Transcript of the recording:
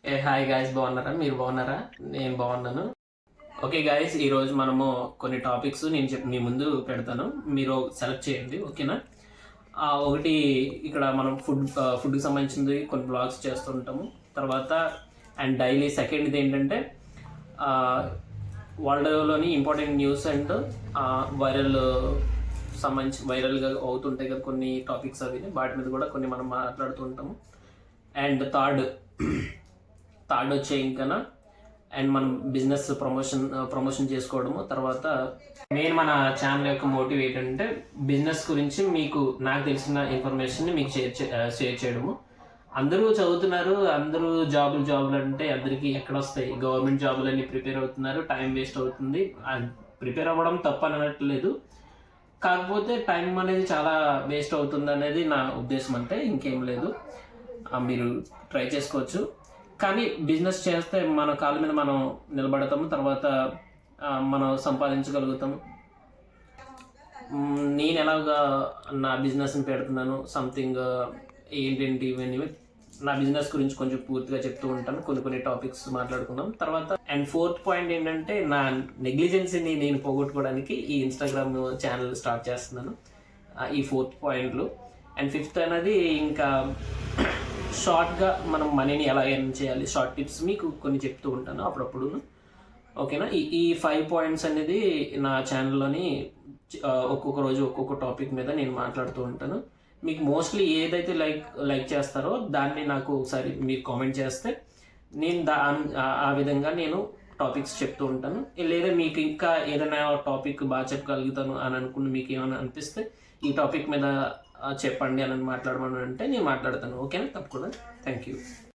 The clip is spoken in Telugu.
హాయ్ గాయ్స్, బాగున్నారా? మీరు బాగున్నారా? నేను బాగున్నాను. ఓకే గాయ్స్, ఈరోజు మనము కొన్ని టాపిక్స్ మీ ముందు పెడతాను. మీరు సెలెక్ట్ చేయండి, ఓకేనా? ఒకటి, ఇక్కడ మనం ఫుడ్కి సంబంధించింది కొన్ని బ్లాగ్స్ చేస్తుంటాము. తర్వాత అండ్ డైలీ సెకండ్ది ఏంటంటే వరల్డ్లోని ఇంపార్టెంట్ న్యూస్ అండ్ వైరల్గా అవుతుంటాయి కదా కొన్ని టాపిక్స్, అవి వాటి మీద కూడా కొన్ని మనం మాట్లాడుతూ ఉంటాము. అండ్ థర్డ్ వచ్చే ఇంకా అండ్ మనం బిజినెస్ ప్రమోషన్ చేసుకోవడము. తర్వాత మెయిన్ మన ఛానల్ యొక్క మోటివ్ ఏంటంటే బిజినెస్ గురించి నాకు తెలిసిన ఇన్ఫర్మేషన్ని మీకు షేర్ చేయడము. అందరూ చదువుతున్నారు, అందరూ జాబులు అంటే అందరికీ ఎక్కడ వస్తాయి? గవర్నమెంట్ జాబులన్నీ ప్రిపేర్ అవుతున్నారు, టైం వేస్ట్ అవుతుంది. ప్రిపేర్ అవ్వడం తప్పు అనట్లేదు, కాకపోతే టైం అనేది చాలా వేస్ట్ అవుతుంది అనేది నా ఉద్దేశం. అంటే ఇంకేం లేదు, మీరు ట్రై చేసుకోవచ్చు. కానీ బిజినెస్ చేస్తే మన కాళ్ళ మీద మనం నిలబడతాము, తర్వాత మనం సంపాదించగలుగుతాము. నేను ఎలాగా నా బిజినెస్ని పెడుతున్నాను, సంథింగ్ ఏంటేంటి ఇవన్నీ నా బిజినెస్ గురించి కొంచెం పూర్తిగా చెప్తూ ఉంటాను. కొన్ని టాపిక్స్ మాట్లాడుకుందాం. తర్వాత అండ్ ఫోర్త్ పాయింట్ ఏంటంటే నా నెగ్లిజెన్సీని నేను పోగొట్టుకోవడానికి ఈ ఇన్స్టాగ్రామ్ ఛానల్ స్టార్ట్ చేస్తున్నాను. ఈ 4 పాయింట్లు. అండ్ ఫిఫ్త్ అనేది ఇంకా షార్ట్గా మనం మనీని ఎలా ఎర్న్ చేయాలి, షార్ట్ టిప్స్ మీకు కొన్ని చెప్తూ ఉంటాను అప్పుడప్పుడు, ఓకేనా? ఈ 5 పాయింట్స్ అనేది నా ఛానల్లోని ఒక్కొక్క రోజు ఒక్కొక్క టాపిక్ మీద నేను మాట్లాడుతూ ఉంటాను. మీకు మోస్ట్లీ ఏదైతే లైక్ చేస్తారో దాన్ని నాకు ఒకసారి మీరు కామెంట్ చేస్తే నేను ఆ విధంగా నేను టాపిక్స్ చెప్తూ ఉంటాను. లేదా మీకు ఇంకా ఏదైనా టాపిక్ బాగా చెప్పగలుగుతాను అని అనుకుని మీకు ఏమైనా అనిపిస్తే ఈ టాపిక్ మీద చెప్పండి అని మాట్లాడమని అంటే నేను మాట్లాడతాను, ఓకేనా? తప్పకుండా. Thank you.